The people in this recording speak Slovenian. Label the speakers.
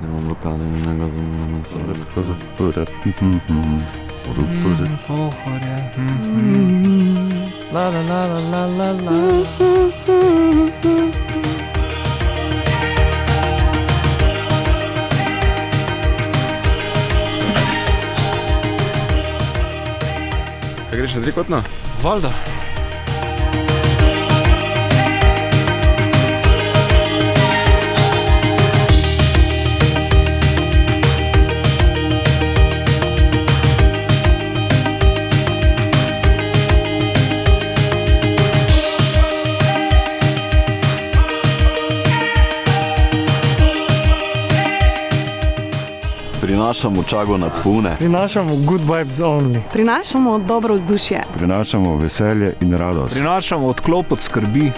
Speaker 1: Nemam blokade, enega zumem,
Speaker 2: La la la la la la la.
Speaker 1: Kaj greš na trikotno?
Speaker 2: Valjda.
Speaker 1: Prinašamo čago na pune.
Speaker 3: Prinašamo good vibes only.
Speaker 4: Prinašamo dobro vzdušje.
Speaker 5: Prinašamo veselje in radost.
Speaker 2: Prinašamo odklop od skrbi.